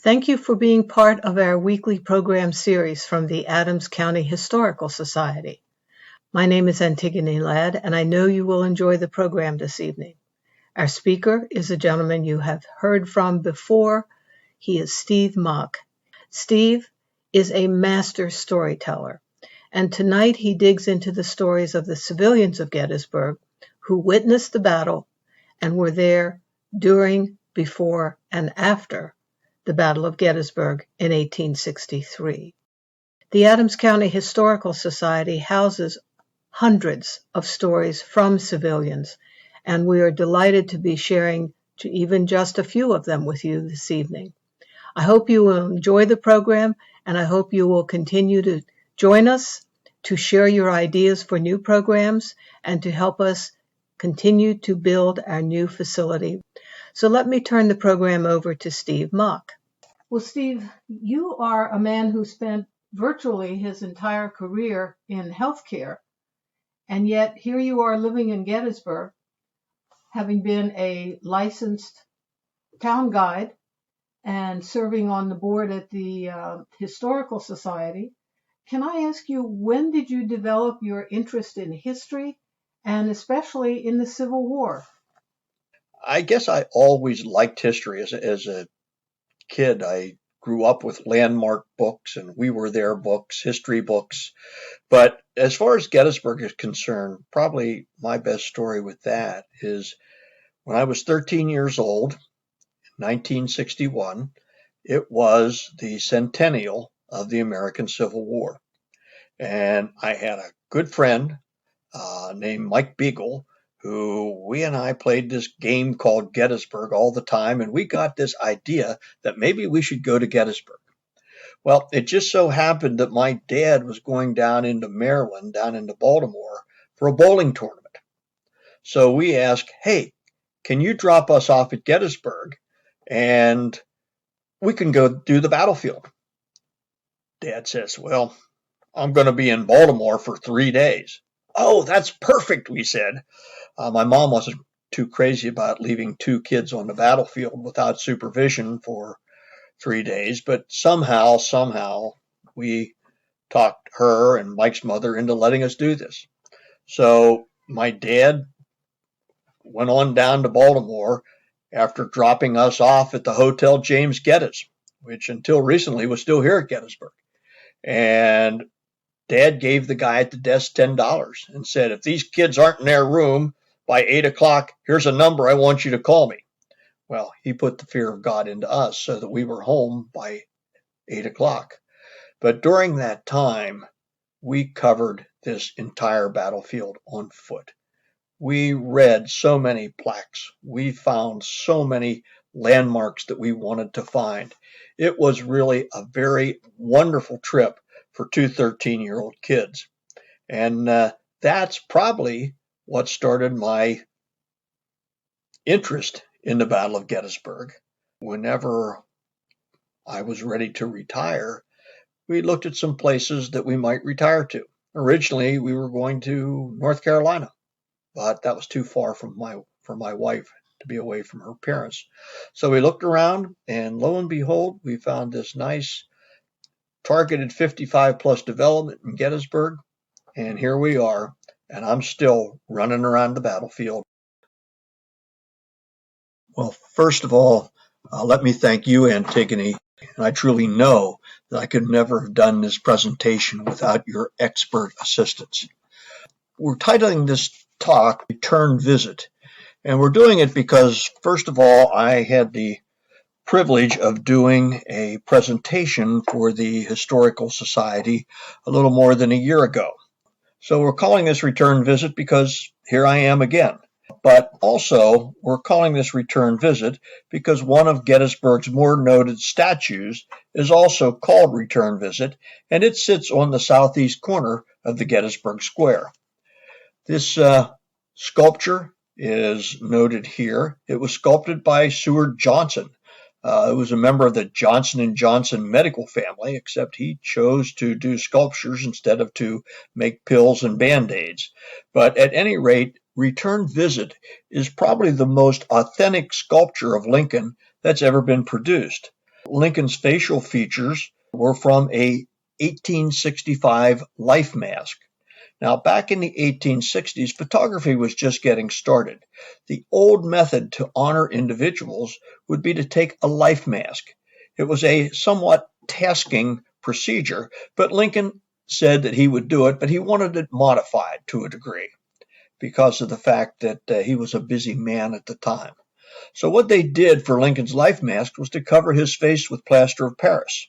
Thank you for being part of our weekly program series from the Adams County Historical Society. My name is Antigone Ladd, and I know you will enjoy the program this evening. Our speaker is a gentleman you have heard from before. He is Steve Mock. Steve is a master storyteller, and tonight he digs into the stories of the civilians of Gettysburg who witnessed the battle and were there during, before, and after the Battle of Gettysburg in 1863. The Adams County Historical Society houses hundreds of stories from civilians, and we are delighted to be sharing even just a few of them with you this evening. I hope you will enjoy the program, and I hope you will continue to join us to share your ideas for new programs and to help us continue to build our new facility. So let me turn the program over to Steve Mock. Well, Steve, you are a man who spent virtually his entire career in healthcare, and yet here you are living in Gettysburg, having been a licensed town guide and serving on the board at the Historical Society. Can I ask you, when did you develop your interest in history and especially in the Civil War? I guess I always liked history. As a kid, I grew up with landmark books and We Were There books, history books. But as far as Gettysburg is concerned, probably my best story with that is when I was 13 years old, 1961, it was the centennial of the American Civil War. And I had a good friend named Mike Beagle, who we and I played this game called Gettysburg all the time, and we got this idea that maybe we should go to Gettysburg. Well, it just so happened that my dad was going down into Maryland, down into Baltimore, for a bowling tournament. So we asked, hey, can you drop us off at Gettysburg and we can go do the battlefield? Dad says, well, I'm going to be in Baltimore for 3 days. Oh, that's perfect, we said. My mom wasn't too crazy about leaving 2 kids on the battlefield without supervision for 3 days, but somehow we talked her and Mike's mother into letting us do this. So my dad went on down to Baltimore after dropping us off at the Hotel James Geddes, which until recently was still here at Gettysburg. And Dad gave the guy at the desk $10 and said, if these kids aren't in their room by 8 o'clock, here's a number I want you to call me. Well, he put the fear of God into us so that we were home by 8 o'clock. But during that time, we covered this entire battlefield on foot. We read so many plaques. We found so many landmarks that we wanted to find. It was really a very wonderful trip for 2 13-year-old kids. And that's probably what started my interest in the Battle of Gettysburg. Whenever I was ready to retire, we looked at some places that we might retire to. Originally, we were going to North Carolina, but that was too far for my wife to be away from her parents. So we looked around, and lo and behold, we found this nice targeted 55 plus development in Gettysburg, and here we are, and I'm still running around the battlefield. Well, first of all, let me thank you, Antigone. And I truly know that I could never have done this presentation without your expert assistance. We're titling this talk Return Visit, and we're doing it because, first of all, I had the privilege of doing a presentation for the Historical Society a little more than a year ago. So we're calling this Return Visit because here I am again. But also, we're calling this Return Visit because one of Gettysburg's more noted statues is also called Return Visit, and it sits on the southeast corner of the Gettysburg Square. This sculpture is noted here. It was sculpted by Seward Johnson. It was a member of the Johnson & Johnson medical family, except he chose to do sculptures instead of to make pills and Band-Aids. But at any rate, Return Visit is probably the most authentic sculpture of Lincoln that's ever been produced. Lincoln's facial features were from a 1865 life mask. Now, back in the 1860s, photography was just getting started. The old method to honor individuals would be to take a life mask. It was a somewhat tasking procedure, but Lincoln said that he would do it, but he wanted it modified to a degree because of the fact that he was a busy man at the time. So what they did for Lincoln's life mask was to cover his face with plaster of Paris.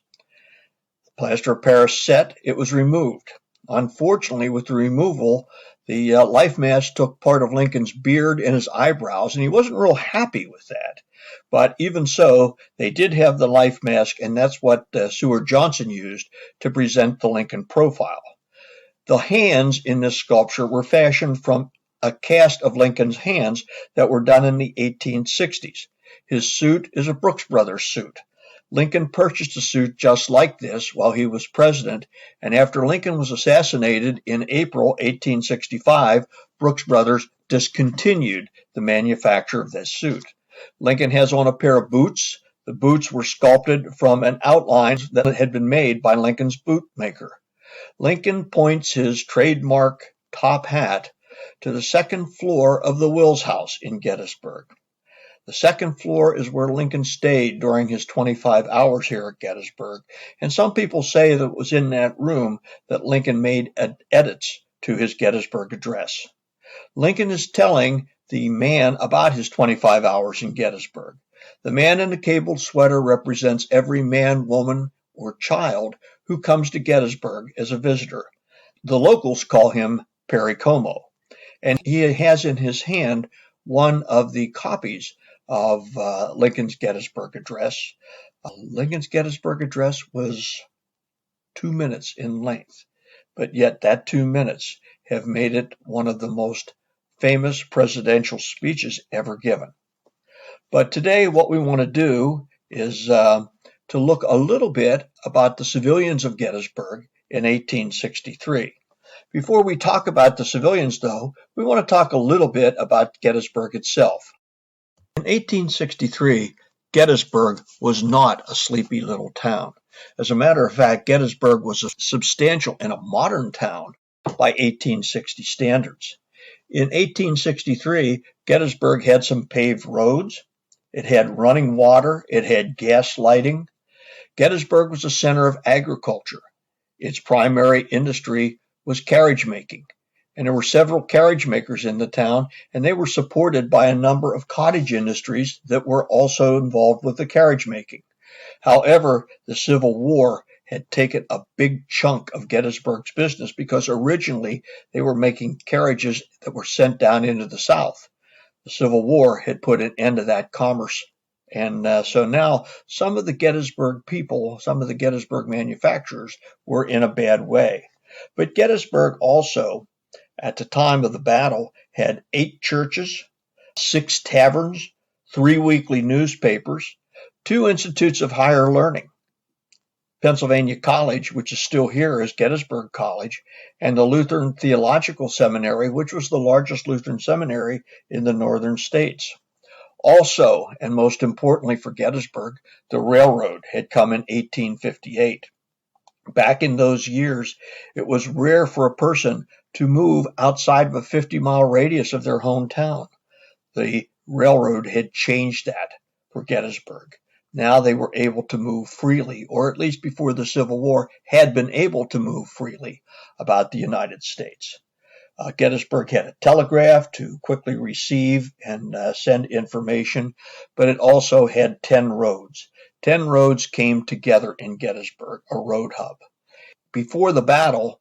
Plaster of Paris set, it was removed. Unfortunately, with the removal, the life mask took part of Lincoln's beard and his eyebrows, and he wasn't real happy with that. But even so, they did have the life mask, and that's what Seward Johnson used to present the Lincoln profile. The hands in this sculpture were fashioned from a cast of Lincoln's hands that were done in the 1860s. His suit is a Brooks Brothers suit. Lincoln purchased a suit just like this while he was president, and after Lincoln was assassinated in April 1865, Brooks Brothers discontinued the manufacture of this suit. Lincoln has on a pair of boots. The boots were sculpted from an outline that had been made by Lincoln's bootmaker. Lincoln points his trademark top hat to the second floor of the Wills House in Gettysburg. The second floor is where Lincoln stayed during his 25 hours here at Gettysburg, and some people say that it was in that room that Lincoln made edits to his Gettysburg address. Lincoln is telling the man about his 25 hours in Gettysburg. The man in the cabled sweater represents every man, woman, or child who comes to Gettysburg as a visitor. The locals call him Perry Como, and he has in his hand one of the copies of Lincoln's Gettysburg address. Lincoln's Gettysburg address was 2 minutes in length, but yet that 2 minutes have made it one of the most famous presidential speeches ever given. But today what we want to do is to look a little bit about the civilians of Gettysburg in 1863. Before we talk about the civilians, though, we want to talk a little bit about Gettysburg itself. In 1863, Gettysburg was not a sleepy little town. As a matter of fact, Gettysburg was a substantial and a modern town by 1860 standards. In 1863, Gettysburg had some paved roads. It had running water. It had gas lighting. Gettysburg was a center of agriculture. Its primary industry was carriage making, and there were several carriage makers in the town, and they were supported by a number of cottage industries that were also involved with the carriage making. However, the Civil War had taken a big chunk of Gettysburg's business because originally they were making carriages that were sent down into the South. The Civil War had put an end to that commerce. And so now some of the Gettysburg people, some of the Gettysburg manufacturers were in a bad way. But Gettysburg also, at the time of the battle, had 8 churches, 6 taverns, 3 weekly newspapers, 2 institutes of higher learning, Pennsylvania College, which is still here as Gettysburg College, and the Lutheran Theological Seminary, which was the largest Lutheran seminary in the northern states. Also, and most importantly for Gettysburg, the railroad had come in 1858. Back in those years, it was rare for a person to move outside of a 50-mile radius of their hometown. The railroad had changed that for Gettysburg. Now they were able to move freely, or at least before the Civil War, had been able to move freely about the United States. Gettysburg had a telegraph to quickly receive and send information, but it also had 10 roads. 10 roads came together in Gettysburg, a road hub. Before the battle,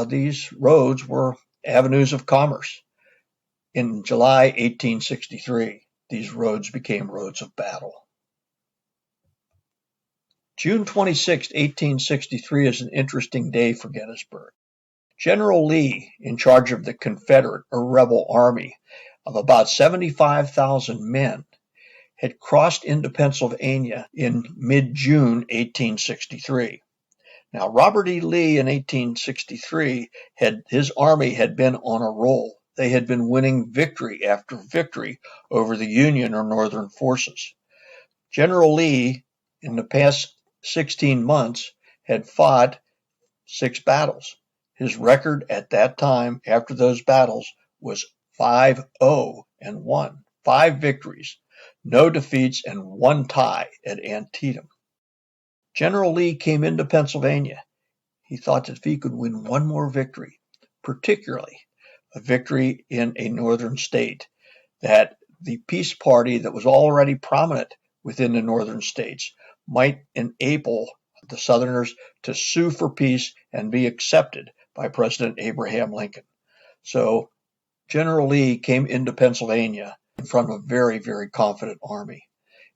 these roads were avenues of commerce. In July 1863, these roads became roads of battle. June 26, 1863 is an interesting day for Gettysburg. General Lee, in charge of the Confederate or rebel army of about 75,000 men, had crossed into Pennsylvania in mid-June 1863. Now, Robert E. Lee in 1863, his army had been on a roll. They had been winning victory after victory over the Union or Northern forces. General Lee in the past 16 months had fought 6 battles. His record at that time after those battles was 5-0-1, 5 victories, no defeats, and 1 tie at Antietam. General Lee came into Pennsylvania. He thought that if he could win one more victory, particularly a victory in a northern state, that the peace party that was already prominent within the northern states might enable the Southerners to sue for peace and be accepted by President Abraham Lincoln. So General Lee came into Pennsylvania in front of a very, very confident army.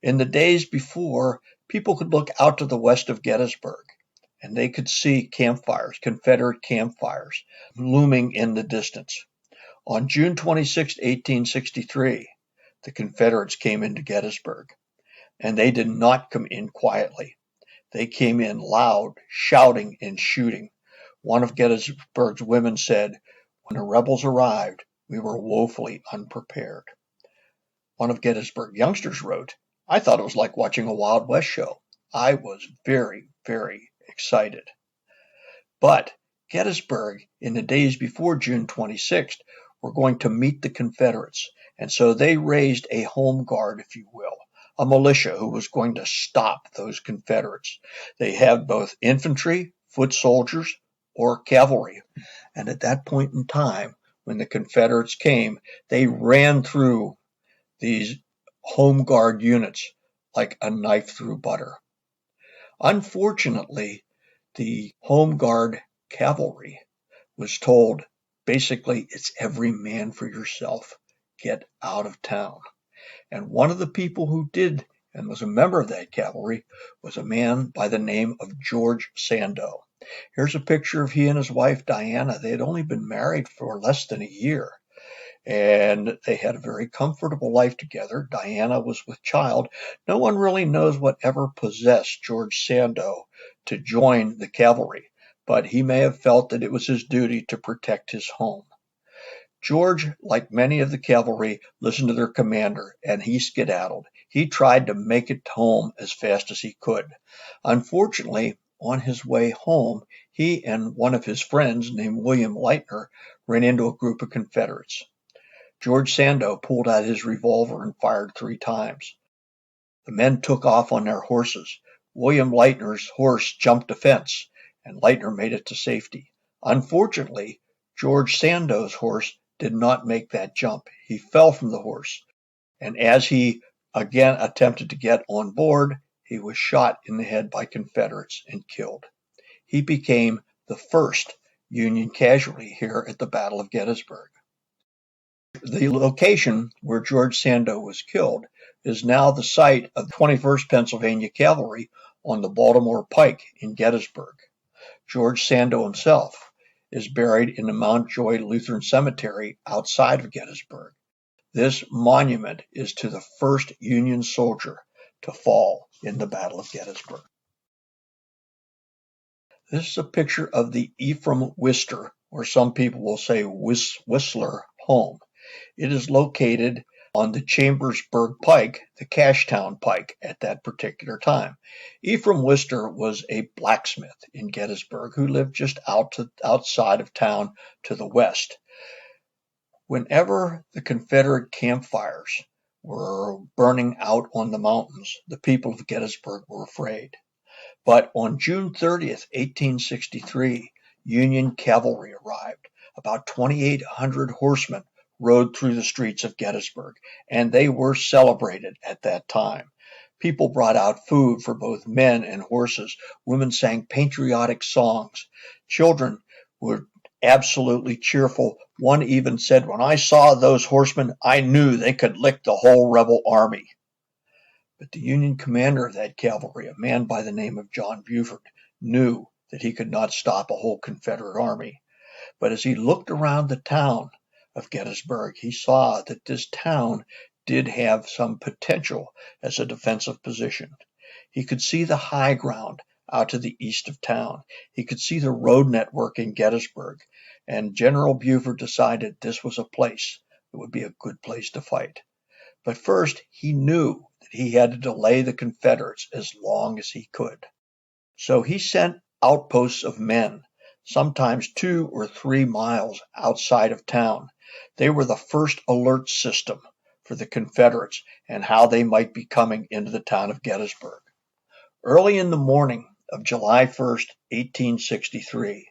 In the days before, people could look out to the west of Gettysburg and they could see campfires, Confederate campfires, looming in the distance. On June 26, 1863, the Confederates came into Gettysburg, and they did not come in quietly. They came in loud, shouting and shooting. One of Gettysburg's women said, "When the rebels arrived, we were woefully unprepared." One of Gettysburg youngsters wrote, "I thought it was like watching a Wild West show. I was very, very excited." But Gettysburg, in the days before June 26th, were going to meet the Confederates, and so they raised a home guard, if you will, a militia who was going to stop those Confederates. They had both infantry, foot soldiers, or cavalry. And at that point in time, when the Confederates came, they ran through these home guard units like a knife through butter. Unfortunately, the home guard cavalry was told, basically, it's every man for yourself. Get out of town. And one of the people who did and was a member of that cavalry was a man by the name of George Sandoe. Here's a picture of he and his wife Diana. They had only been married for less than a year, and they had a very comfortable life together. Diana was with child. No one really knows whatever possessed George Sandoe to join the cavalry, but he may have felt that it was his duty to protect his home. George, like many of the cavalry, listened to their commander, and he skedaddled. He tried to make it home as fast as he could. Unfortunately, on his way home, he and one of his friends named William Lightner ran into a group of Confederates. George Sandoe pulled out his revolver and fired 3 times. The men took off on their horses. William Lightner's horse jumped a fence, and Lightner made it to safety. Unfortunately, George Sandoe's horse did not make that jump. He fell from the horse, and as he again attempted to get on board, he was shot in the head by Confederates and killed. He became the first Union casualty here at the Battle of Gettysburg. The location where George Sandoe was killed is now the site of the 21st Pennsylvania Cavalry on the Baltimore Pike in Gettysburg. George Sandoe himself is buried in the Mountjoy Lutheran Cemetery outside of Gettysburg. This monument is to the first Union soldier to fall in the Battle of Gettysburg. This is a picture of the Efram Wister, or some people will say Wisler home. It is located on the Chambersburg Pike, the Cashtown Pike, at that particular time. Efram Wister was a blacksmith in Gettysburg who lived just outside of town to the west. Whenever the Confederate campfires were burning out on the mountains, the people of Gettysburg were afraid. But on June 30th, 1863, Union cavalry arrived. About 2,800 horsemen rode through the streets of Gettysburg, and they were celebrated at that time. People brought out food for both men and horses. Women sang patriotic songs. Children were absolutely cheerful. One even said, "When I saw those horsemen, I knew they could lick the whole rebel army." But the Union commander of that cavalry, a man by the name of John Buford, knew that he could not stop a whole Confederate army. But as he looked around the town of Gettysburg, he saw that this town did have some potential as a defensive position. He could see the high ground out to the east of town. He could see the road network in Gettysburg, and General Buford decided this was a place that would be a good place to fight. But first he knew that he had to delay the Confederates as long as he could. So he sent outposts of men, sometimes 2 or 3 miles outside of town. They were the first alert system for the Confederates and how they might be coming into the town of Gettysburg. Early in the morning of July 1st, 1863,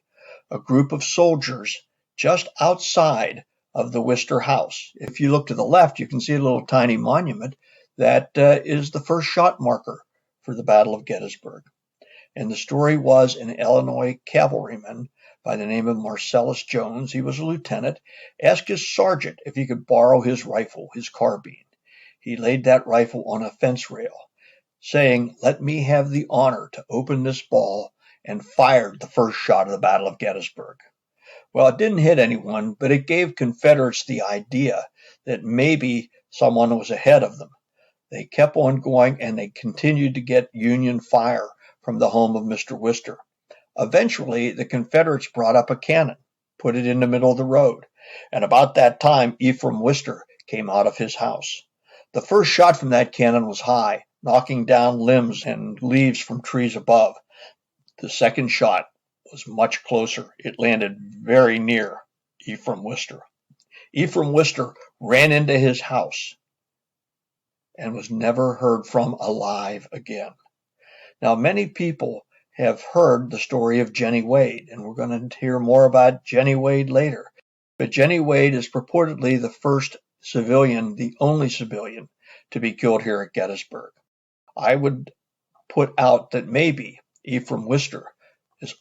a group of soldiers just outside of the Wister house. If you look to the left, you can see a little tiny monument that is the first shot marker for the Battle of Gettysburg. And the story was an Illinois cavalryman by the name of Marcellus Jones. He was a lieutenant, asked his sergeant if he could borrow his rifle, his carbine. He laid that rifle on a fence rail, saying, "Let me have the honor to open this ball," and fired the first shot of the Battle of Gettysburg. Well, it didn't hit anyone, but it gave Confederates the idea that maybe someone was ahead of them. They kept on going, and they continued to get Union fire from the home of Mr. Wister. Eventually, the Confederates brought up a cannon, put it in the middle of the road, and about that time, Efram Wister came out of his house. The first shot from that cannon was high, knocking down limbs and leaves from trees above. The second shot was much closer. It landed very near Efram Wister. Efram Wister ran into his house and was never heard from alive again. Now, many people have heard the story of Jenny Wade, and we're going to hear more about Jenny Wade later. But Jenny Wade is purportedly the first civilian, the only civilian, to be killed here at Gettysburg. I would put out that maybe Efram Wister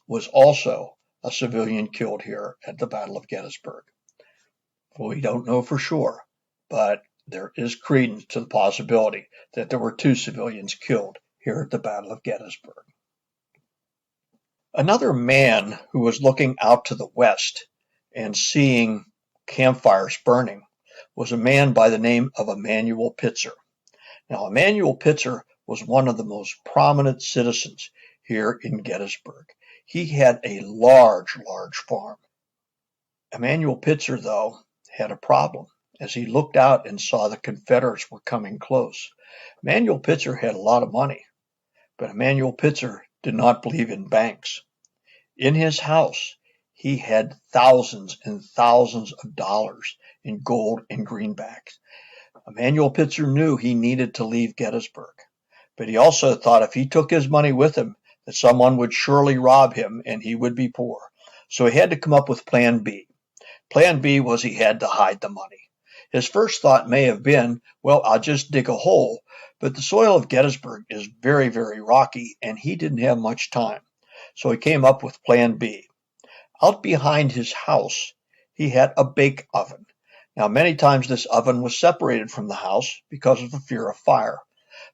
was also a civilian killed here at the Battle of Gettysburg. We don't know for sure, but there is credence to the possibility that there were 2 civilians killed here at the Battle of Gettysburg. Another man who was looking out to the west and seeing campfires burning was a man by the name of Emanuel Pitzer. Now, Emanuel Pitzer was one of the most prominent citizens here in Gettysburg. He had a large farm. Emanuel Pitzer, though, had a problem as he looked out and saw the Confederates were coming close. Emanuel Pitzer had a lot of money, but Emanuel Pitzer did not believe in banks. In his house, he had thousands and thousands of dollars in gold and greenbacks. Emanuel Pitzer knew he needed to leave Gettysburg, but he also thought if he took his money with him, that someone would surely rob him and he would be poor. So he had to come up with Plan B. Plan B was he had to hide the money. His first thought may have been, well, I'll just dig a hole, but the soil of Gettysburg is very, very rocky, and he didn't have much time. So he came up with Plan B. Out behind his house, he had a bake oven. Now, many times this oven was separated from the house because of the fear of fire.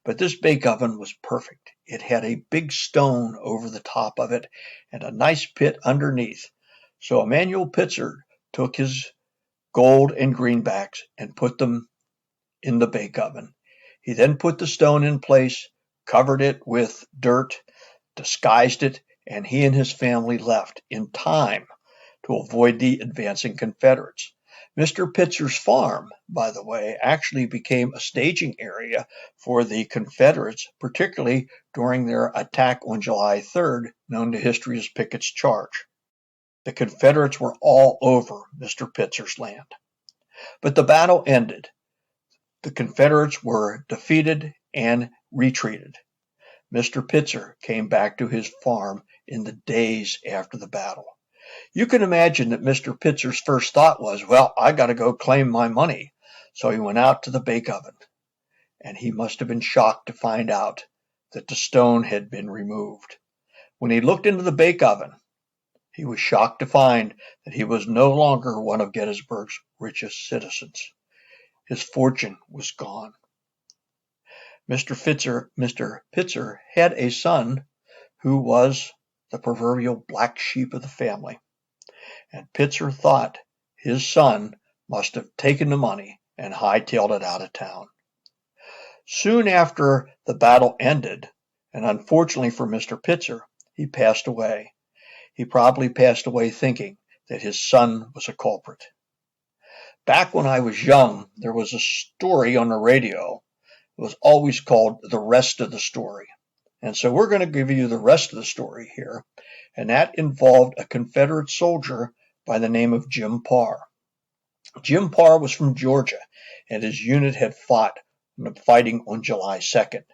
But this bake oven was perfect. It had a big stone over the top of it and a nice pit underneath. So Emanuel Pitzer took his gold and greenbacks and put them in the bake oven. He then put the stone in place, covered it with dirt, disguised it, and he and his family left in time to avoid the advancing Confederates. Mr. Pitzer's farm, by the way, actually became a staging area for the Confederates, particularly during their attack on July 3rd, known to history as Pickett's Charge. The Confederates were all over Mr. Pitzer's land. But the battle ended. The Confederates were defeated and retreated. Mr. Pitzer came back to his farm in the days after the battle. You can imagine that Mr. Pitzer's first thought was, well, I got to go claim my money. So he went out to the bake oven, and he must have been shocked to find out that the stone had been removed. When he looked into the bake oven, he was shocked to find that he was no longer one of Gettysburg's richest citizens. His fortune was gone. Mr. Pitzer had a son who was the proverbial black sheep of the family, and Pitzer thought his son must have taken the money and hightailed it out of town. Soon after the battle ended, and unfortunately for Mr. Pitzer, he passed away. He probably passed away thinking that his son was a culprit. Back when I was young, there was a story on the radio. It was always called The Rest of the Story. And so we're going to give you the rest of the story here. And that involved a Confederate soldier by the name of Jim Parr. Jim Parr was from Georgia, and his unit had fighting on July 2nd.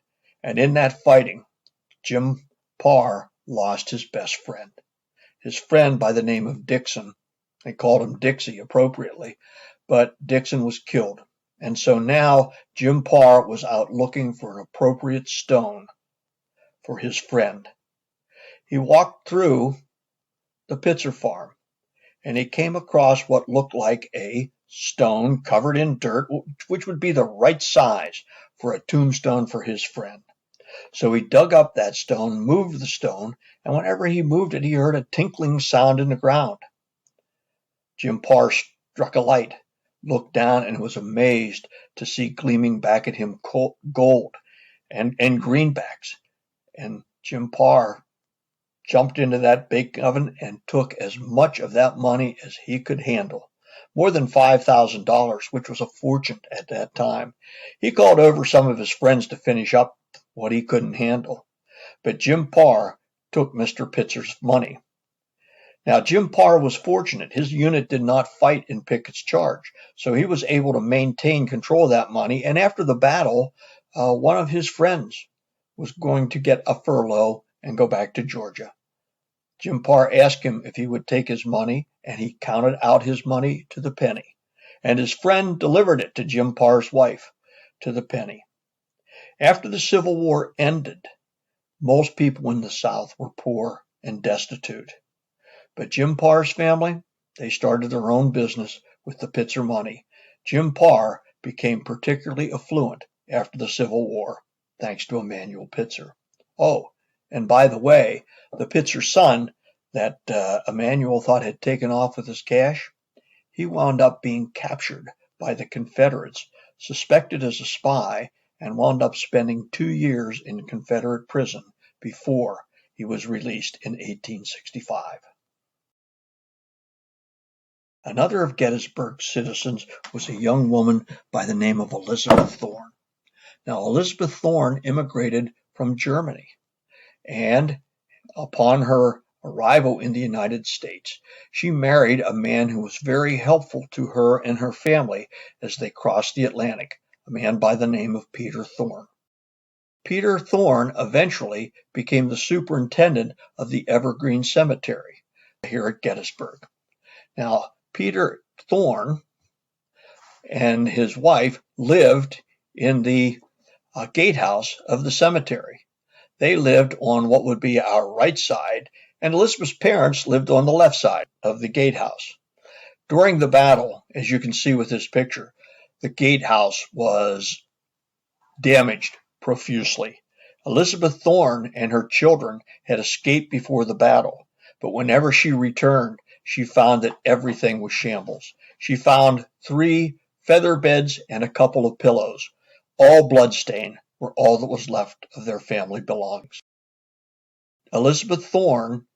And in that fighting, Jim Parr lost his best friend. His friend by the name of Dixon. They called him Dixie appropriately, but Dixon was killed. And so now Jim Parr was out looking for an appropriate stone for his friend. He walked through the Pitzer farm, and he came across what looked like a stone covered in dirt, which would be the right size for a tombstone for his friend. So he dug up that stone, moved the stone, and whenever he moved it, he heard a tinkling sound in the ground. Jim Parr struck a light, looked down, and was amazed to see gleaming back at him gold and greenbacks. And Jim Parr jumped into that bake oven and took as much of that money as he could handle. More than $5,000, which was a fortune at that time. He called over some of his friends to finish up what he couldn't handle. But Jim Parr took Mr. Pitzer's money. Now, Jim Parr was fortunate. His unit did not fight in Pickett's charge, so he was able to maintain control of that money. And after the battle, one of his friends was going to get a furlough and go back to Georgia. Jim Parr asked him if he would take his money, and he counted out his money to the penny. And his friend delivered it to Jim Parr's wife to the penny. After the Civil War ended, most people in the South were poor and destitute. But Jim Parr's family, they started their own business with the Pitzer money. Jim Parr became particularly affluent after the Civil War, thanks to Emanuel Pitzer. Oh, and by the way, the Pitzer son that Emanuel thought had taken off with his cash, he wound up being captured by the Confederates, suspected as a spy, and wound up spending 2 years in Confederate prison before he was released in 1865. Another of Gettysburg's citizens was a young woman by the name of Elizabeth Thorn. Now, Elizabeth Thorn immigrated from Germany, and upon her arrival in the United States, she married a man who was very helpful to her and her family as they crossed the Atlantic, a man by the name of Peter Thorn. Peter Thorn eventually became the superintendent of the Evergreen Cemetery here at Gettysburg. Now, Peter Thorn and his wife lived in the gatehouse of the cemetery. They lived on what would be our right side, and Elizabeth's parents lived on the left side of the gatehouse. During the battle, as you can see with this picture, the gatehouse was damaged profusely. Elizabeth Thorn and her children had escaped before the battle, but whenever she returned, she found that everything was shambles. She found 3 feather beds and a couple of pillows. All bloodstained were all that was left of their family belongings. Elizabeth Thorn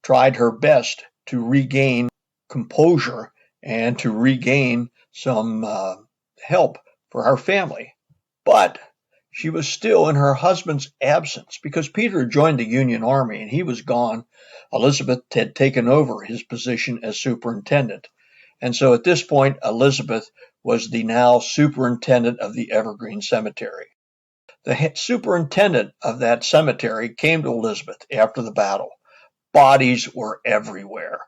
tried her best to regain composure and to regain some help for her family, but she was still in her husband's absence because Peter joined the Union Army and he was gone. Elizabeth had taken over his position as superintendent. And so at this point, Elizabeth was the now superintendent of the Evergreen Cemetery. The superintendent of that cemetery came to Elizabeth after the battle. Bodies were everywhere.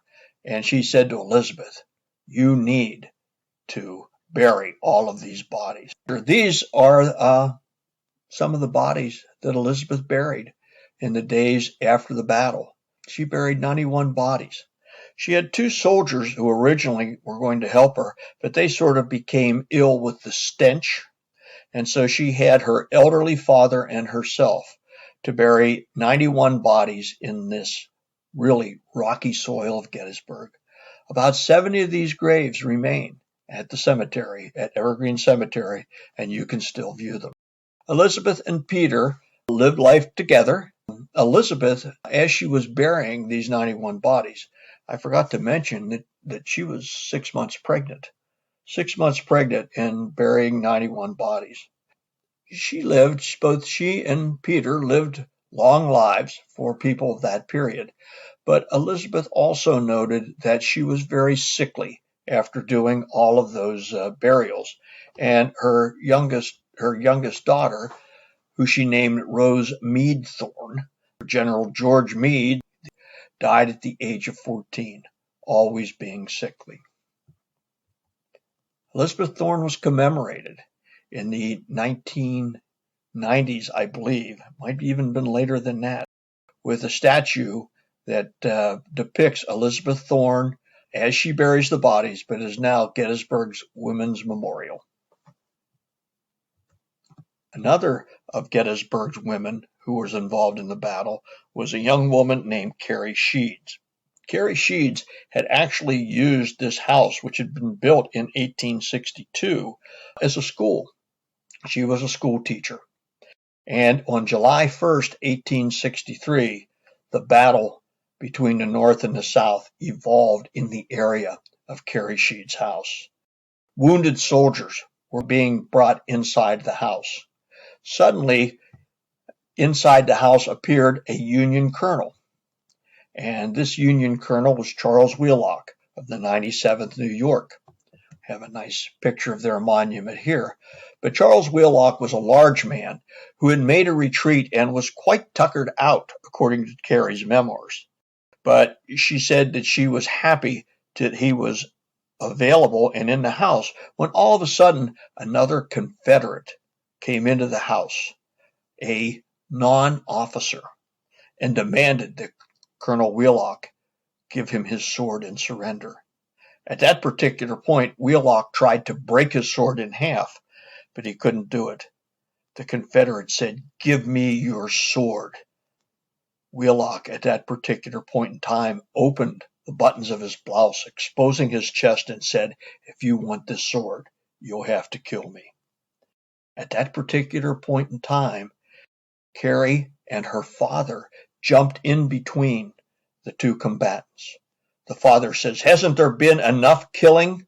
And she said to Elizabeth, "You need to bury all of these bodies." These are some of the bodies that Elizabeth buried in the days after the battle. She buried 91 bodies. She had 2 soldiers who originally were going to help her, but they sort of became ill with the stench. And so she had her elderly father and herself to bury 91 bodies in this really rocky soil of Gettysburg. About 70 of these graves remain at the cemetery, at Evergreen Cemetery, and you can still view them. Elizabeth and Peter lived life together. Elizabeth, as she was burying these 91 bodies, I forgot to mention that she was 6 months pregnant. 6 months pregnant and burying 91 bodies. Both she and Peter lived long lives for people of that period. But Elizabeth also noted that she was very sickly after doing all of those burials. And her youngest daughter, who she named Rose Meade Thorn, General George Meade, died at the age of 14, always being sickly. Elizabeth Thorn was commemorated in the 1990s, I believe, might even been later than that, with a statue that depicts Elizabeth Thorn as she buries the bodies, but is now Gettysburg's Women's Memorial. Another of Gettysburg's women who was involved in the battle was a young woman named Carrie Sheads. Carrie Sheads had actually used this house, which had been built in 1862, as a school. She was a school teacher. And on July 1st, 1863, the battle between the North and the South evolved in the area of Carrie Sheads' house. Wounded soldiers were being brought inside the house. Suddenly, inside the house appeared a Union colonel. And this Union colonel was Charles Wheelock of the 97th New York. Have a nice picture of their monument here. But Charles Wheelock was a large man who had made a retreat and was quite tuckered out, according to Carrie's memoirs. But she said that she was happy that he was available and in the house when all of a sudden another Confederate came into the house, a non-officer, and demanded that Colonel Wheelock give him his sword and surrender. At that particular point, Wheelock tried to break his sword in half, but he couldn't do it. The Confederate said, "Give me your sword." Wheelock, at that particular point in time, opened the buttons of his blouse, exposing his chest, and said, "If you want this sword, you'll have to kill me." At that particular point in time, Carrie and her father jumped in between the two combatants. The father says, "Hasn't there been enough killing?"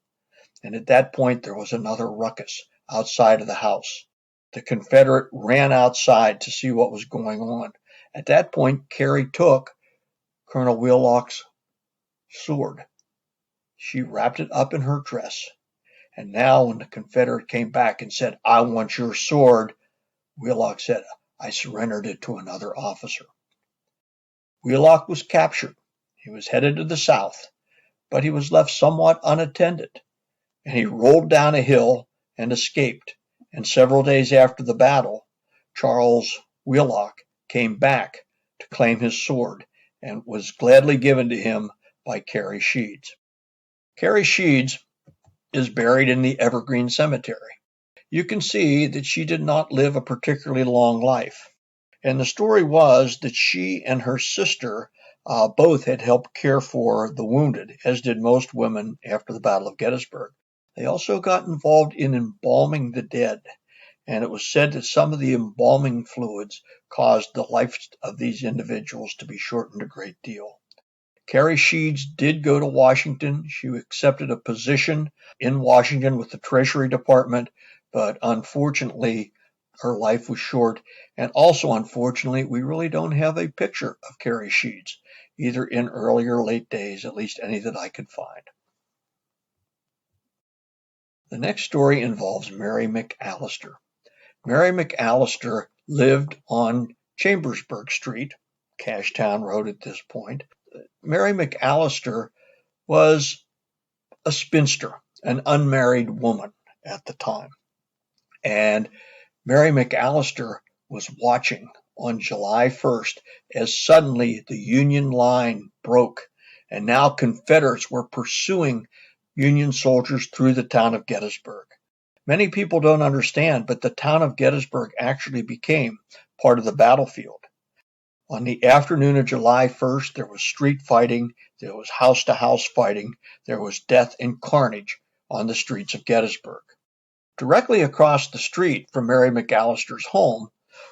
And at that point, there was another ruckus outside of the house. The Confederate ran outside to see what was going on. At that point, Carrie took Colonel Wheelock's sword. She wrapped it up in her dress. And now when the Confederate came back and said, "I want your sword," Wheelock said, "I surrendered it to another officer." Wheelock was captured. He was headed to the south, but he was left somewhat unattended, and he rolled down a hill and escaped. And several days after the battle, Charles Wheelock came back to claim his sword and was gladly given to him by Carrie Sheads. Carrie Sheads is buried in the Evergreen Cemetery. You can see that she did not live a particularly long life. And the story was that she and her sister both had helped care for the wounded, as did most women after the Battle of Gettysburg. They also got involved in embalming the dead, and it was said that some of the embalming fluids caused the life of these individuals to be shortened a great deal. Carrie Sheads did go to Washington. She accepted a position in Washington with the Treasury Department, but unfortunately, her life was short. And also, unfortunately, we really don't have a picture of Carrie Sheads, either in early or late days, at least any that I could find. The next story involves Mary McAllister. Mary McAllister lived on Chambersburg Street, Cashtown Road at this point. Mary McAllister was a spinster, an unmarried woman at the time. And Mary McAllister was watching on July 1st as suddenly the Union line broke, and now Confederates were pursuing Union soldiers through the town of Gettysburg. Many people don't understand, but the town of Gettysburg actually became part of the battlefield. On the afternoon of July 1st, there was street fighting, there was house-to-house fighting, there was death and carnage on the streets of Gettysburg. Directly across the street from Mary McAllister's home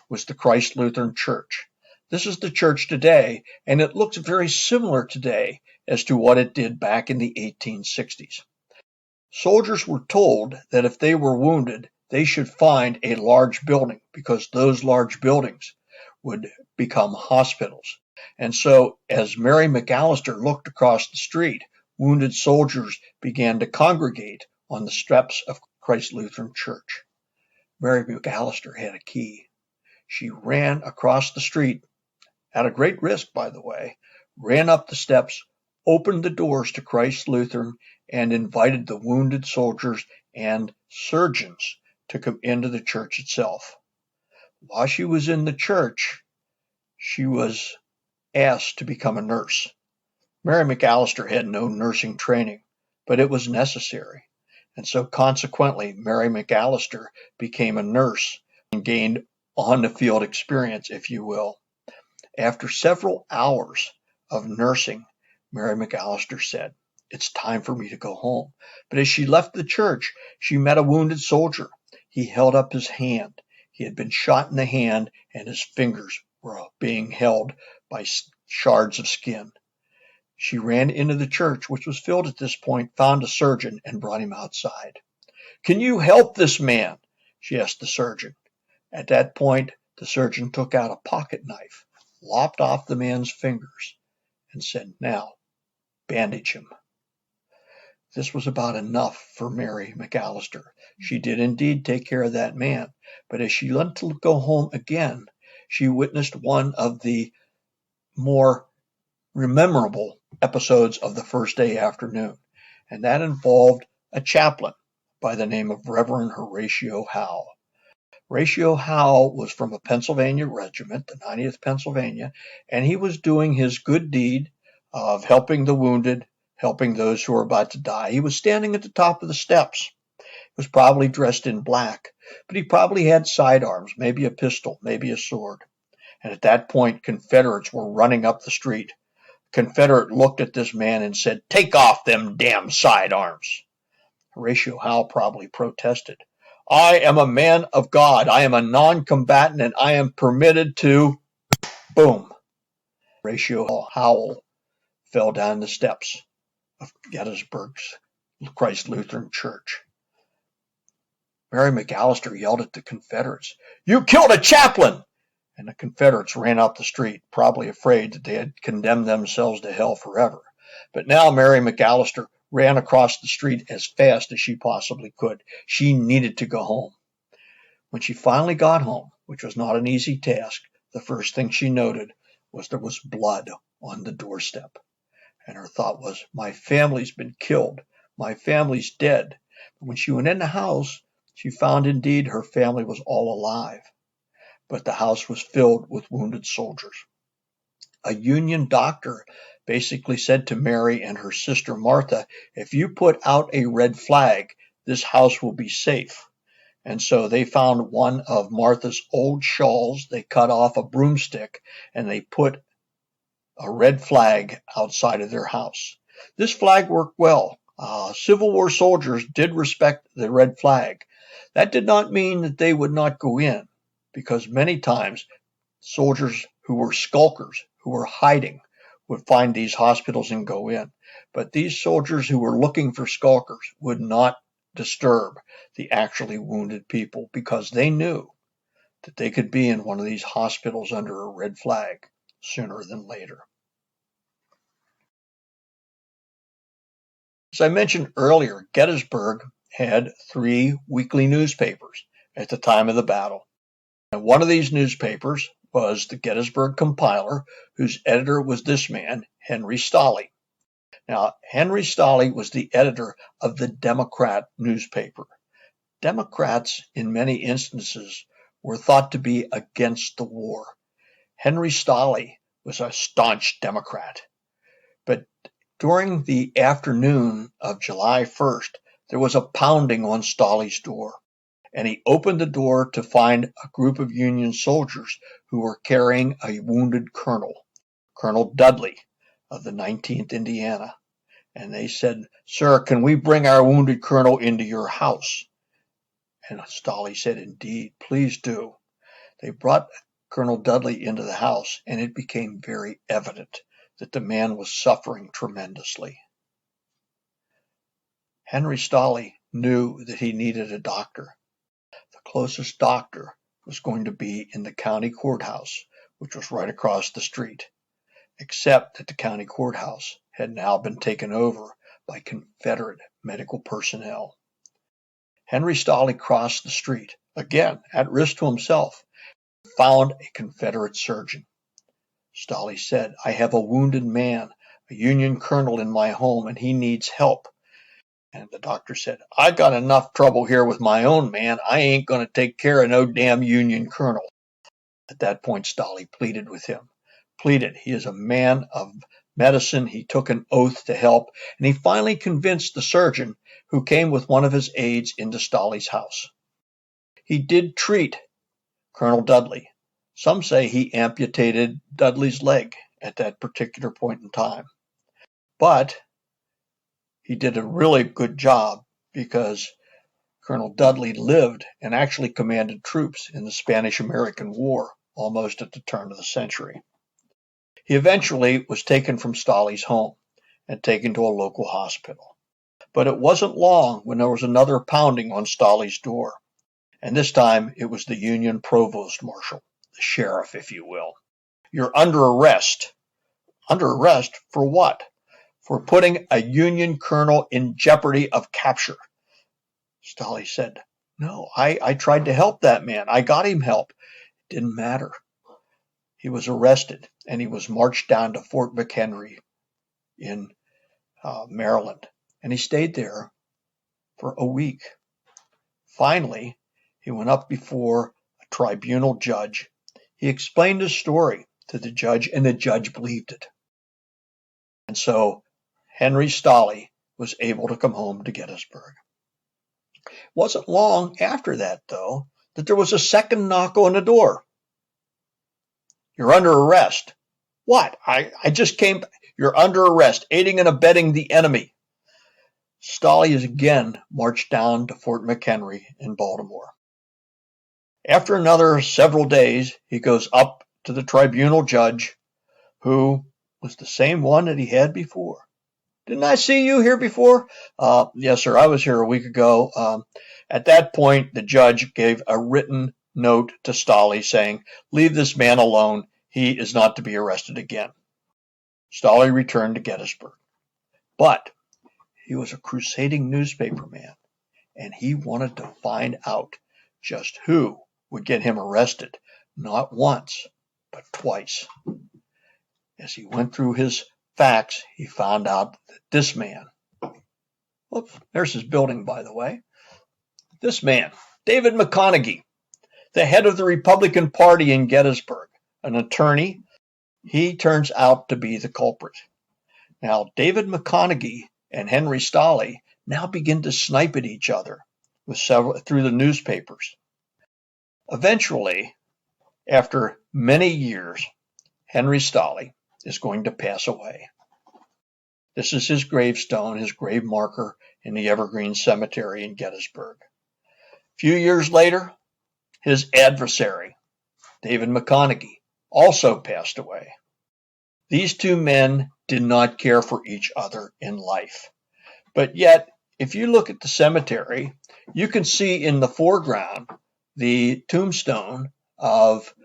was the Christ Lutheran Church. This is the church today, and it looks very similar today as to what it did back in the 1860s. Soldiers were told that if they were wounded, they should find a large building because those large buildings would become hospitals. And so as Mary McAllister looked across the street, wounded soldiers began to congregate on the steps of Christ Lutheran Church. Mary McAllister had a key. She ran across the street, at a great risk, by the way, ran up the steps, opened the doors to Christ Lutheran, and invited the wounded soldiers and surgeons to come into the church itself. While she was in the church, she was asked to become a nurse. Mary McAllister had no nursing training, but it was necessary. And so consequently, Mary McAllister became a nurse and gained on-the-field experience, if you will. After several hours of nursing, Mary McAllister said, "It's time for me to go home." But as she left the church, she met a wounded soldier. He held up his hand. He had been shot in the hand, and his fingers were being held by shards of skin. She ran into the church, which was filled at this point, found a surgeon, and brought him outside. "Can you help this man?" she asked the surgeon. At that point, the surgeon took out a pocket knife, lopped off the man's fingers, and said, "Now, bandage him." This was about enough for Mary McAllister. She did indeed take care of that man, but as she went to go home again, she witnessed one of the more memorable episodes of the first day afternoon, and that involved a chaplain by the name of Reverend Horatio Howe. Horatio Howe was from a Pennsylvania regiment, the 90th Pennsylvania, and he was doing his good deed of helping the wounded, helping those who were about to die. He was standing at the top of the steps. He was probably dressed in black, but he probably had sidearms, maybe a pistol, maybe a sword. And at that point, Confederates were running up the street. Confederate looked at this man and said, "Take off them damn sidearms." Horatio Howe probably protested. "I am a man of God. I am a non-combatant, and I am permitted to..." Boom. Horatio Howe fell down the steps of Gettysburg's Christ Lutheran Church. Mary McAllister yelled at the Confederates, "You killed a chaplain!" And the Confederates ran out the street, probably afraid that they had condemned themselves to hell forever. But now Mary McAllister ran across the street as fast as she possibly could. She needed to go home. When she finally got home, which was not an easy task, the first thing she noted was there was blood on the doorstep. And her thought was, "My family's been killed. My family's dead." But when she went in the house, she found indeed her family was all alive. But the house was filled with wounded soldiers. A Union doctor basically said to Mary and her sister Martha, "If you put out a red flag, this house will be safe." And so they found one of Martha's old shawls. They cut off a broomstick and they put a red flag outside of their house. This flag worked well. Civil War soldiers did respect the red flag. That did not mean that they would not go in, because many times soldiers who were skulkers, who were hiding, would find these hospitals and go in. But these soldiers who were looking for skulkers would not disturb the actually wounded people because they knew that they could be in one of these hospitals under a red flag sooner than later. As I mentioned earlier, Gettysburg had 3 weekly newspapers at the time of the battle. And one of these newspapers was the Gettysburg Compiler, whose editor was this man, Henry Stahle. Now, Henry Stahle was the editor of the Democrat newspaper. Democrats, in many instances, were thought to be against the war. Henry Stahle was a staunch Democrat. But during the afternoon of July 1st, there was a pounding on Stahle's door, and he opened the door to find a group of Union soldiers who were carrying a wounded colonel, Colonel Dudley of the 19th Indiana. And they said, "Sir, can we bring our wounded colonel into your house?" And Stahle said, "Indeed, please do." They brought Colonel Dudley into the house, and it became very evident that the man was suffering tremendously. Henry Stahle knew that he needed a doctor. The closest doctor was going to be in the county courthouse, which was right across the street, except that the county courthouse had now been taken over by Confederate medical personnel. Henry Stahle crossed the street, again at risk to himself, and found a Confederate surgeon. Stahle said, "I have a wounded man, a Union colonel in my home, and he needs help." And the doctor said, "I got enough trouble here with my own man. I ain't going to take care of no damn Union colonel." At that point, Stahle pleaded with him. He is a man of medicine. He took an oath to help, and he finally convinced the surgeon, who came with one of his aides into Stahle's house. He did treat Colonel Dudley. Some say he amputated Dudley's leg at that particular point in time. But he did a really good job because Colonel Dudley lived and actually commanded troops in the Spanish-American War almost at the turn of the century. He eventually was taken from Stahle's home and taken to a local hospital. But it wasn't long when there was another pounding on Stahle's door, and this time it was the Union provost marshal, the sheriff, if you will. "You're under arrest." Under arrest for what? For putting a Union colonel in jeopardy of capture. Stahle said, "No, I tried to help that man. I got him help." It didn't matter. He was arrested, and he was marched down to Fort McHenry in Maryland, and he stayed there for a week. Finally, he went up before a tribunal judge. He explained his story to the judge, and the judge believed it. And so Henry Stahle was able to come home to Gettysburg. It wasn't long after that, though, that there was a second knock on the door. "You're under arrest." "What? I just came. You're under arrest, aiding and abetting the enemy." Stahle is again marched down to Fort McHenry in Baltimore. After another several days, he goes up to the tribunal judge, who was the same one that he had before. "Didn't I see you here before?" "Yes, sir. I was here a week ago." At that point, the judge gave a written note to Stahle saying, "Leave this man alone. He is not to be arrested again." Stahle returned to Gettysburg. But he was a crusading newspaper man, and he wanted to find out just who would get him arrested, not once, but twice. As he went through his facts, he found out that this man, whoops, there's his building, by the way, this man, David McConaughey, the head of the Republican Party in Gettysburg, an attorney, he turns out to be the culprit. Now, David McConaughey and Henry Stahle now begin to snipe at each other through the newspapers. Eventually, after many years, Henry Stahle is going to pass away. This is his gravestone, his grave marker in the Evergreen Cemetery in Gettysburg. A few years later, his adversary, David McConaughey, also passed away. These two men did not care for each other in life. But yet, if you look at the cemetery, you can see in the foreground the tombstone of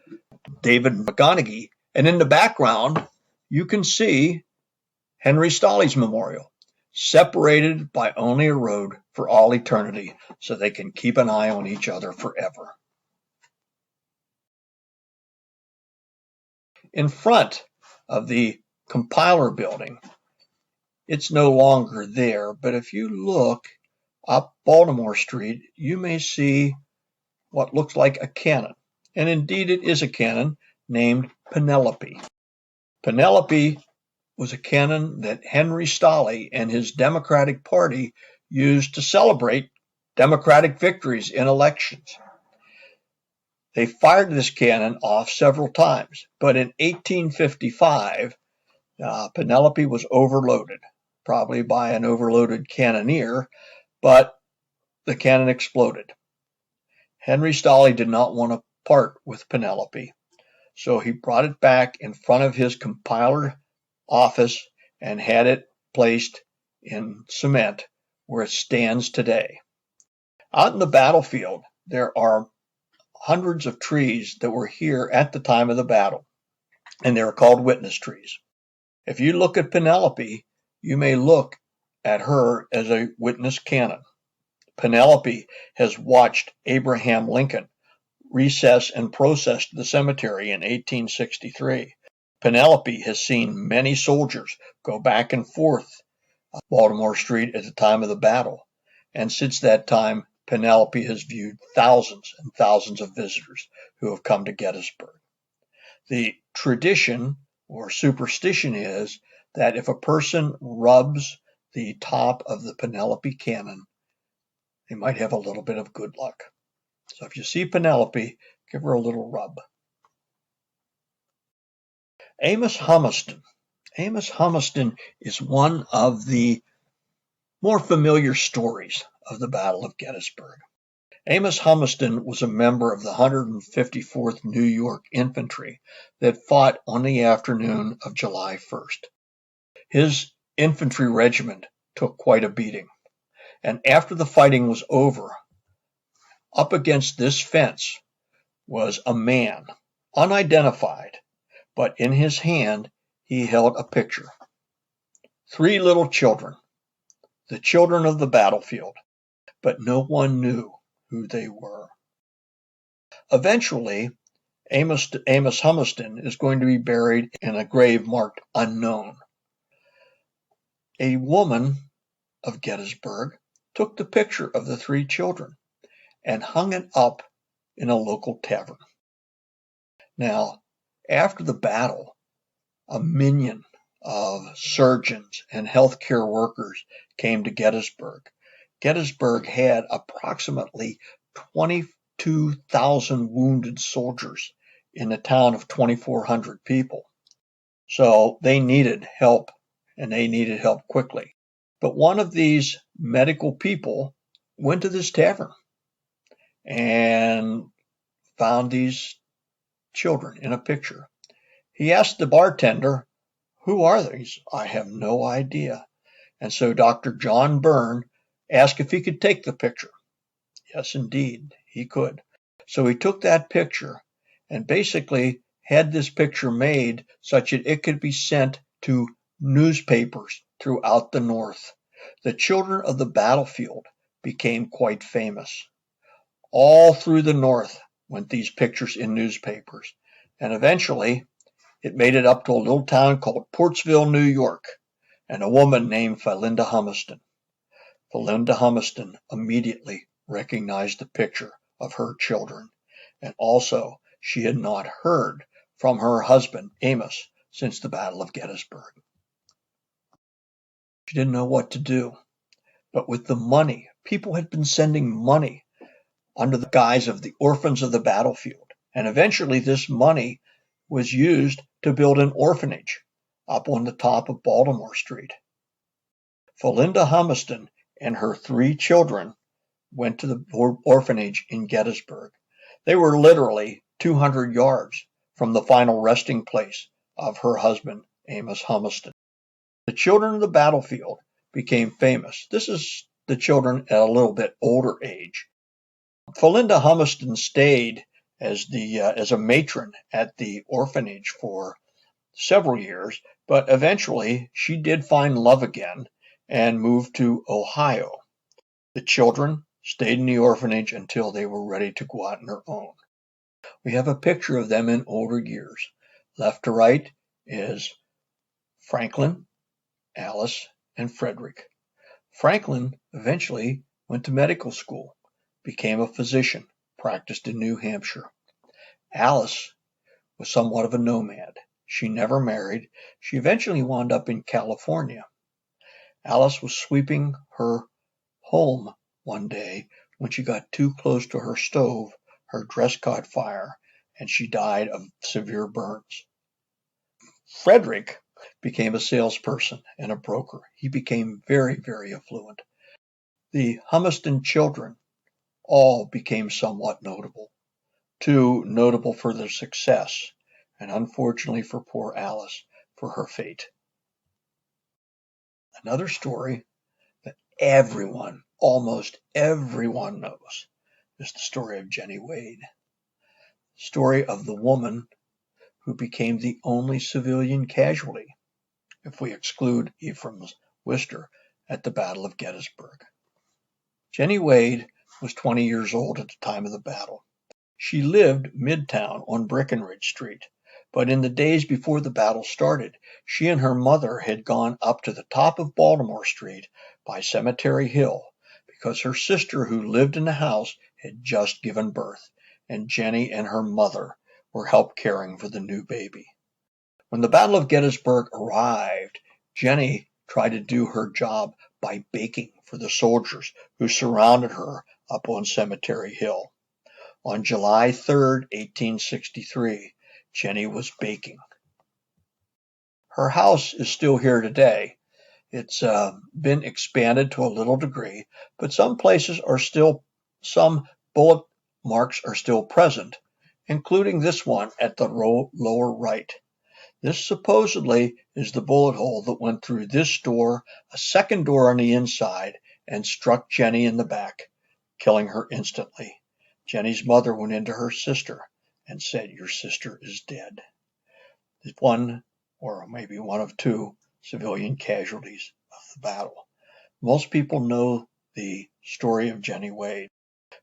David McConaughey, and in the background, you can see Henry Stahle's memorial, separated by only a road for all eternity, so they can keep an eye on each other forever. In front of the compiler building, it's no longer there, but if you look up Baltimore Street, you may see what looks like a cannon, and indeed it is a cannon named Penelope. Penelope was a cannon that Henry Stahle and his Democratic Party used to celebrate Democratic victories in elections. They fired this cannon off several times, but in 1855, Penelope was overloaded, probably by an overloaded cannoneer, but the cannon exploded. Henry Stahle did not want to part with Penelope, so he brought it back in front of his compiler office and had it placed in cement where it stands today. Out in the battlefield, there are hundreds of trees that were here at the time of the battle, and they are called witness trees. If you look at Penelope, you may look at her as a witness cannon. Penelope has watched Abraham Lincoln recess and process to the cemetery in 1863. Penelope has seen many soldiers go back and forth Baltimore Street at the time of the battle, and since that time, Penelope has viewed thousands and thousands of visitors who have come to Gettysburg. The tradition or superstition is that if a person rubs the top of the Penelope cannon, they might have a little bit of good luck. So if you see Penelope, give her a little rub. Amos Humiston. Amos Humiston is one of the more familiar stories of the Battle of Gettysburg. Amos Humiston was a member of the 154th New York Infantry that fought on the afternoon of July 1st. His infantry regiment took quite a beating, and after the fighting was over, up against this fence was a man, unidentified, but in his hand he held a picture. 3 little children, the children of the battlefield, but no one knew who they were. Eventually, Amos Humiston is going to be buried in a grave marked unknown. A woman of Gettysburg took the picture of the 3 children and hung it up in a local tavern. Now, after the battle, a minion of surgeons and healthcare workers came to Gettysburg. Gettysburg had approximately 22,000 wounded soldiers in a town of 2,400 people. So they needed help, and they needed help quickly. But one of these medical people went to this tavern and found these children in a picture. He asked the bartender, "Who are these?" "I have no idea." And so Dr. John Byrne asked if he could take the picture. Yes, indeed, he could. So he took that picture and basically had this picture made such that it could be sent to newspapers throughout the North. The children of the battlefield became quite famous. All through the North went these pictures in newspapers, and eventually it made it up to a little town called Portsville, New York, and a woman named Philinda Humiston. Philinda Humiston immediately recognized the picture of her children, and also she had not heard from her husband, Amos, since the Battle of Gettysburg. She didn't know what to do, but with the money, people had been sending money under the guise of the orphans of the battlefield, and eventually this money was used to build an orphanage up on the top of Baltimore Street. Philinda Humiston and her 3 children went to the orphanage in Gettysburg. They were literally 200 yards from the final resting place of her husband, Amos Humiston. The children of the battlefield became famous. This is the children at a little bit older age. Philinda Humiston stayed as a matron at the orphanage for several years, but eventually she did find love again and moved to Ohio. The children stayed in the orphanage until they were ready to go out on their own. We have a picture of them in older years. Left to right is Franklin, Alice, and Frederick. Franklin eventually went to medical school, became a physician, practiced in New Hampshire. Alice was somewhat of a nomad. She never married. She eventually wound up in California. Alice was sweeping her home one day when she got too close to her stove. Her dress caught fire, and she died of severe burns. Frederick became a salesperson and a broker. He became very, very affluent. The Humiston children all became somewhat notable, too notable for their success, and unfortunately for poor Alice, for her fate. Another story that everyone, almost everyone knows is the story of Jenny Wade. Story of the woman who became the only civilian casualty, if we exclude Efram's Wister, at the Battle of Gettysburg. Jenny Wade was 20 years old at the time of the battle. She lived midtown on Breckenridge Street, but in the days before the battle started, she and her mother had gone up to the top of Baltimore Street by Cemetery Hill because her sister who lived in the house had just given birth, and Jenny and her mother were help caring for the new baby. When the Battle of Gettysburg arrived, Jenny tried to do her job by baking for the soldiers who surrounded her up on Cemetery Hill. On July 3rd, 1863, Jenny was baking. Her house is still here today. It's been expanded to a little degree, but some bullet marks are still present, including this one at the lower right. This supposedly is the bullet hole that went through this door, a second door on the inside, and struck Jenny in the back, killing her instantly. Jenny's mother went into her sister and said, "Your sister is dead." One, or maybe one of two, civilian casualties of the battle. Most people know the story of Jenny Wade,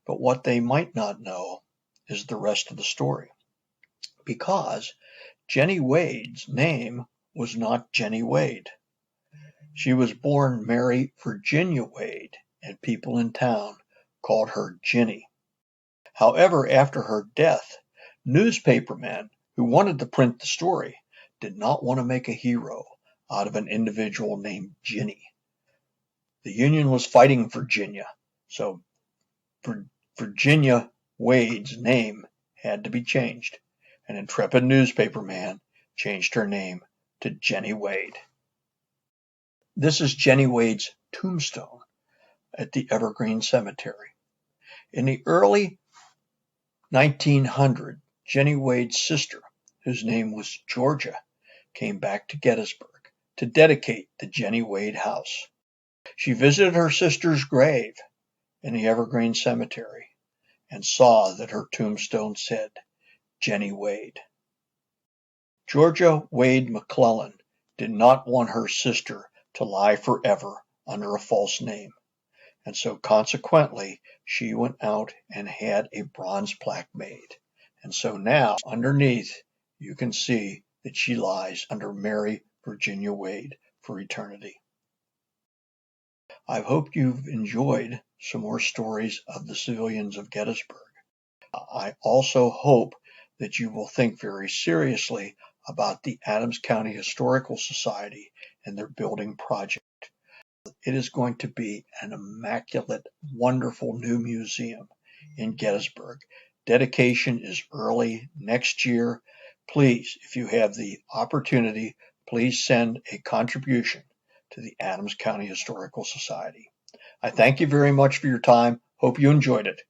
but what they might not know is the rest of the story. Because Jenny Wade's name was not Jenny Wade. She was born Mary Virginia Wade, and people in town called her Ginny. However, after her death, newspapermen who wanted to print the story did not want to make a hero out of an individual named Ginny. The Union was fighting Virginia, so Virginia Wade's name had to be changed. An intrepid newspaperman changed her name to Jenny Wade. This is Jenny Wade's tombstone at the Evergreen Cemetery. In the early 1900s, Jenny Wade's sister, whose name was Georgia, came back to Gettysburg to dedicate the Jenny Wade house. She visited her sister's grave in the Evergreen Cemetery and saw that her tombstone said, Jenny Wade. Georgia Wade McClellan did not want her sister to lie forever under a false name, and so consequently she went out and had a bronze plaque made. And so now underneath you can see that she lies under Mary Virginia Wade for eternity. I hope you've enjoyed some more stories of the civilians of Gettysburg. I also hope that you will think very seriously about the Adams County Historical Society and their building project. It is going to be an immaculate, wonderful new museum in Gettysburg. Dedication is early next year. Please, if you have the opportunity, please send a contribution to the Adams County Historical Society. I thank you very much for your time. Hope you enjoyed it.